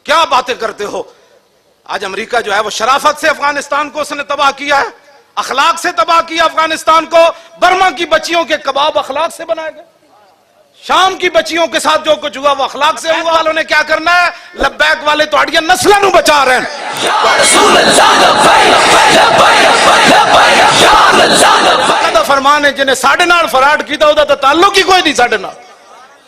کیا باتیں کرتے ہو؟ آج امریکہ جو ہے وہ شرافت سے افغانستان کو اس نے تباہ کیا ہے، اخلاق سے تباہ کیا افغانستان کو. برما کی بچیوں کے کباب اخلاق سے بنائے گئے، شام کی بچیوں کے ساتھ جو کچھ ہوا وہ اخلاق سے ہوا. والوں نے کیا کرنا ہے؟ لبیک والے تو اڑیاں نسلوں نو بچا رہے ہیں. کا فرمان ہے جنہیں ساڑھے نال فراڈ کیتا ہوتا تو تعلق ہی کوئی نہیں ساڑھے نال.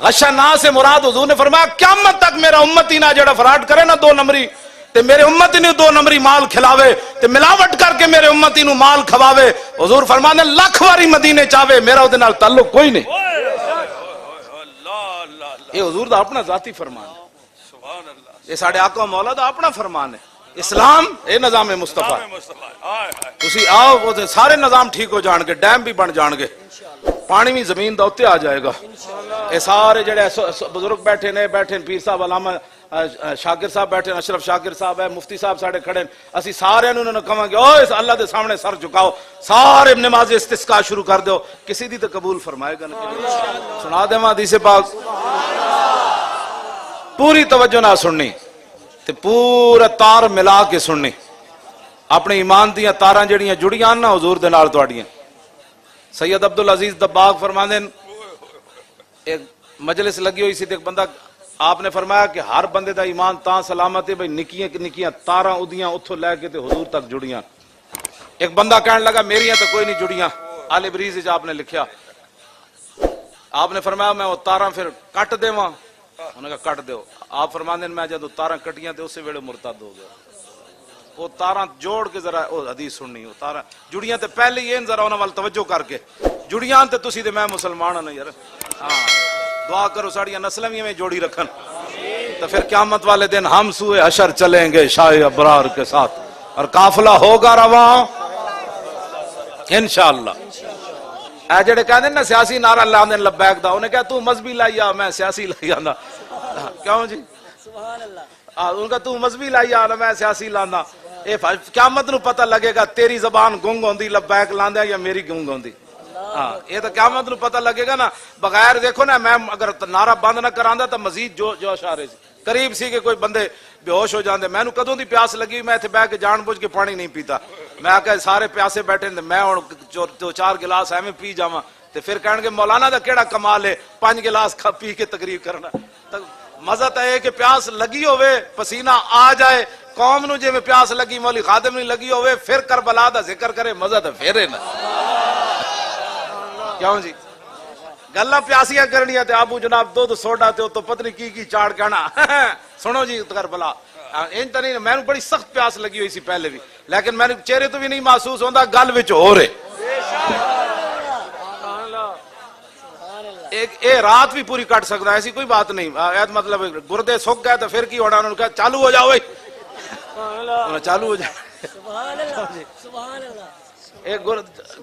غشہ نا سے مراد حضور نے فرمایا قیامت تک میرا امتی نہ جڑا فراڈ کرے نا 2 نمبری تے میرے امتی نے 2 نمبری مال کھلاوے تے ملاوٹ کر کے میرے امتی نو مال کھواوے. حضور فرمانے لاکھ واری مدینے چاہے میرا دے نال تعلق کوئی نہیں. یہ حضور دا اپنا ذاتی فرمان ہے، یہ ساڑھے آقا مولا دا اپنا فرمان ہے. اسلام اے نظام مصطفیٰ تسی آؤ وہ سارے نظام ٹھیک ہو جان گے، ڈیم بھی بن جان گے، پانی بھی زمین دا اتے آ جائے گا. اے سارے جڑے بزرگ بیٹھے نے، بیٹھے پیر صاحب علامہ شاکر صاحب بیٹھے، اشرف شاکر صاحب ہے، مفتی صاحب ساڑے کھڑے، اسی سارے انہوں نے کہا کہ اوہ اس اللہ دے سامنے سر جھکاؤ، سارے نماز استسقاء شروع کر دو، کسی دی تو قبول فرمائے گا. سنا دے ماں حدیث پاک پوری توجہ نہ سننی تے پورا تار ملا کے سننی. اپنے ایمان دیاں تاراں جڑیاں جڑیاں نا حضور دے نال تواڈیاں. سید عبدالعزیز دباغ فرماندے ایک مجلس لگی ہوئی سی تے ایک بندہ، آپ نے فرمایا کہ ہر بندے دا ایمان تاں سلامت ہے بھئی نکیاں نکیاں تاراں اودیاں اتھوں لے کے تے حضور تک جڑیاں. ایک بندہ کہنے لگا میریاں تو کوئی نہیں جڑیاں. آل بریز وچ آپ نے لکھیا، آپ نے فرمایا میں وہ تاراں پھر کٹ دیواں؟ انہوں نے کہا کٹ دیو. آپ فرماندے میں جدوں تاراں کٹیاں تے اسی ویلے مرتد ہو گیا. وہ تاراں جوڑ کے ذرا وہ حدیث سننی، وہ تاراں جڑیاں تے پہلے ہی ذرا انہاں وال توجہ کر کے جڑیاں تے تسی تے میں مسلمان ہاں یار. ہاں دعا کرو ساڑیاں نسلاں وی میں جوڑی رکھن تو پھر قیامت والے دن ہم سوئے حشر چلیں گے شاہ ابرار کے ساتھ اور قافلہ ہوگا رواں انشاءاللہ. اے جڑے کہندے نا سیاسی نعرہ لاندے لبیک دا، انہیں کہا تو مذہبی لائی آ میں سیاسی لائی آندا. کیوں جی؟ سبحان اللہ. ان کا تو مذہبی لائی آ میں سیاسی لاندا. اے قیامت نو پتہ لگے گا تیری زبان گنگ ہوندی لبیک لاندا یا میری گنگ ہوندی. ہاں یہ تو قیامت نو پتہ لگے گا نا. بغیر دیکھو نا میں اگر نعرہ بند نہ کراندا تو مزید جوش آ رہے سی. قریب سی کہ کوئی بندے بے ہوش ہو جاندے. میں نو کدوں دی پیاس لگی میں ایتھے بیٹھ کے جان بوجھ کے پانی نہیں پیتا. میں کہ سارے پیاسے بیٹھے تے میں ہن 2-4 گلاس ایویں پی جاواں تے پھر کہن گے مولانا دا کیڑا کمال ہے 5 گلاس کھا پی کے تقریر کرنا. مزہ تو ہے کہ پیاس لگی ہوئے پسینہ آ جائے. قوم نو جے میں پیاس لگی مولی خادم نہیں لگی ہوئے پھر کربلا دا ذکر کرے مزہ تو پھر ہے نا. کیوں جی؟ گلاں پیاسیاں کرنیاں تے ابو جناب دودھ سوڈا تے تو پتہ نہیں کی چاڑ کہنا. سنو جی کربلا ان تو نہیں. میں بڑی سخت پیاس لگی ہوئی سی پہلے بھی، لیکن میں چہرے تو بھی نہیں محسوس ہوندا گل وچ ہو رہے. اے رات بھی پوری کٹ سکتا ہے، ایسی کوئی بات نہیں. مطلب گردے سک گئے تو پھر کی ہونا؟ انہوں نے کہا چالو ہو جاؤ. چالو ہو جائے.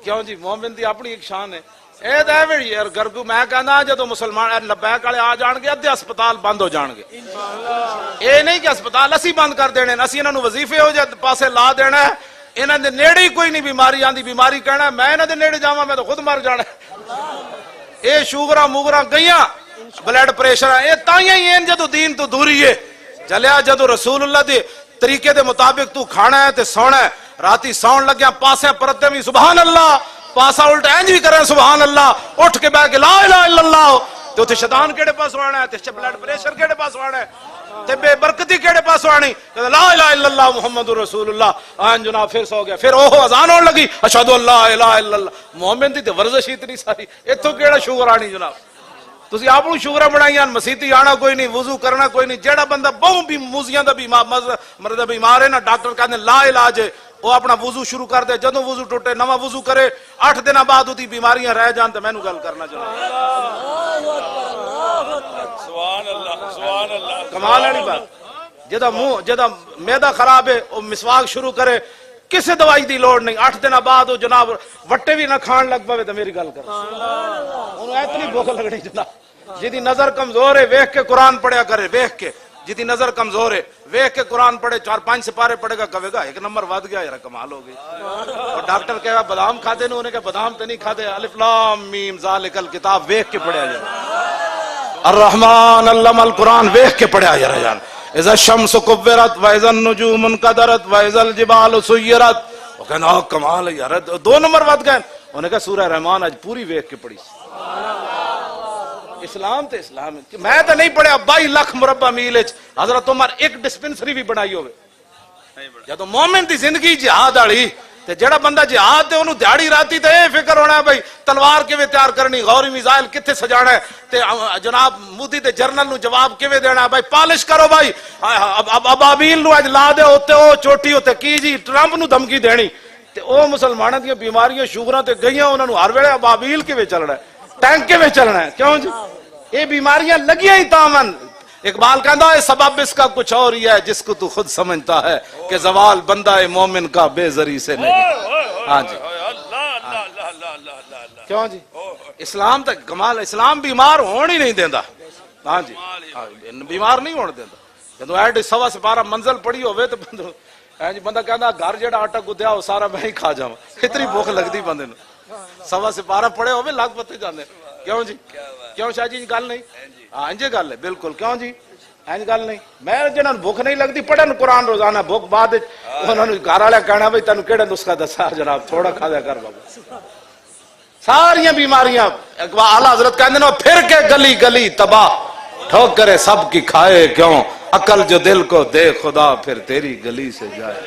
کیوں جی؟ مومن دی اپنی ایک شان ہے. اے تے وی یار گرگو میں کہنا جدوں مسلمان لبیک والے آ جان گے ادھے ہسپتال بند ہو جان گے. اے نہیں کہ ہسپتال اسی بند کر دینے، اسی انہاں نوں وظیفے ہو جائے پاسے لا دینا ہے. انہاں دے نیڑے ہی کوئی نہیں بیماری آندی، بیماری کہنا میں انہاں دے نیڑے جاواں میں تو خود مر جانا. اے شوگراں موگراں گئیاں بلڈ پریشر اے تائیں ہی این جدوں دین تو دوری ہے. چلیا جدوں رسول اللہ دے طریقے دے مطابق تو کھانا ہے تے سونا ہے. راتی سون لگیا پاسے پرتے بھی سبحان اللہ، پاسا الٹا اینج بھی کریں سبحان اللہ، اٹھ کے بیٹھ کے لا الہ الا اللہ. تے اوتھے شیطان کیڑے پاس آنا ہے تے بلڈ پریشر کیڑے پاس آنا ہے تے بے برکتی کیڑے پاس آنی؟ لا الہ الا اللہ محمد رسول اللہ. آن جناب پھر سو گیا. پھر اوہ اذان ہونے لگی اشہد ان لا الہ الا اللہ. مومن دی تے ورزش اتنی ساری، ایتھوں کیڑا شوگر آنی جناب؟ تسی آپ شوگر بنائیاں مسیتی آنا کوئی نہیں، وضو کرنا کوئی نہیں. جیڑا بندہ بہوں بھی موزیاں دا مرد بیمار ہے نا ڈاکٹر کہندے لا علاج ہے، وہ اپنا وضو شروع کر دے. جدوں وضو ٹوٹے نواں وضو کرے 8 دن بعد اودی بیماریاں رہ جان تے مینوں گل کرنا چاہیے. سبحان اللہ سبحان اللہ کمال ہے نہیں بات. جدا معدہ خراب ہے وہ مسواک شروع کرے، کسی دوائی دی لوڑ نہیں. 8 دن بعد وہ جناب وٹے بھی نہ کھان لگ پوے تو میری گل کر. انہوں اتنی بھوک لگنی جناب. جدی نظر کمزور ہے ویکھ کے قرآن پڑھیا کرے، ویکھ کے. جدی نظر کمزور ہے ویکھ کے قرآن پڑھے، 4-5 سپارے پڑھے گا کہے گا 1 نمبر ود گیا. یار کمال ہو گئی. اور ڈاکٹر کہے گا بادام کھاتے انہوں نے کہا بادام تو نہیں کھاتے. الف لام میم ذالک الکتاب ویکھ کے پڑھیا جائے. الرحمن علم القرآن ویکھ کے پڑھیا جائے. اذا الشمس کورت واذا النجوم انقدرت واذا الجبال سیرت. وہ کہنا کمال ہے یار 2 نمبر ود گئے. انہوں نے کہا سورہ رحمان آج پوری ویکھ کے پڑھی. اسلام تے اسلام ہے. میں تو نہیں پڑھیا 22 لاکھ مربع میل حضرت عمر ایک ڈسپنسری بھی بنائی ہوئے. جدو مومن دی زندگی جہاد والی تے جڑا بندہ جہاد دے انہوں دیہڑی راتی تے اے فکر ہونا ہے بھائی تلوار کیویں تیار کرنی, غوری میزائل کتنے سجانا ہے, تے جناب مودی تے جرنل نو جواب کیویں دینا ہے. بھائی پالش کرو بھائی, ابابیل نو اج لا دے اوتے او چوٹی اوتے کی جی ٹرمپ نو دھمکی دینی. تے او مسلماناں دی بیماریاں شوگراں تے گئیاں انہاں نو ہر ویلے ابابیل کیویں چلنا ہے, ٹینک کیویں چلنا ہے. کیوں جی یہ بیماریاں لگیاں ہی تامن. اقبال کہتا ہے سبب اس کا کچھ اور ہی ہے جس کو تو خود سمجھتا ہے کہ زوال بندہ مومن کا بے زری سے نہیں. ہاں جی کیوں جی اسلام تک کمال. اسلام بیمار ہون ہی نہیں دینا. ہاں جی بیمار نہیں ہونے دینا. جدو ایڈ 1.25 سپارہ منزل پڑی ہوئے تو بندہ کہتا گھر جڑا آٹا گدیا وہ سارا میں ہی کھا جاؤں. اتنی بھوک لگتی بندے نو. 1.25 سپارہ پڑے ہوئے لگ پتے جانے. کیوں جی کیوں شاہ جی گل نہیں. ہاں جی گل ہے بالکل. کیوں جی این گل نہیں. میں جنہاں بھوک نہیں لگتی پڑھن قرآن روزانہ بھوک بعد انہوں نے گھر والے کہنا بھائی تینوں کہڑا نسخہ دسا جناب تھوڑا کھا دیا کر بابا. ساریاں بیماریاں اعلیٰ حضرت کہتے ہیں پھر کے گلی گلی تباہ ٹھوکرے سب کی کھائے کیوں, عقل جو دل کو دے خدا پھر تیری گلی سے جائے.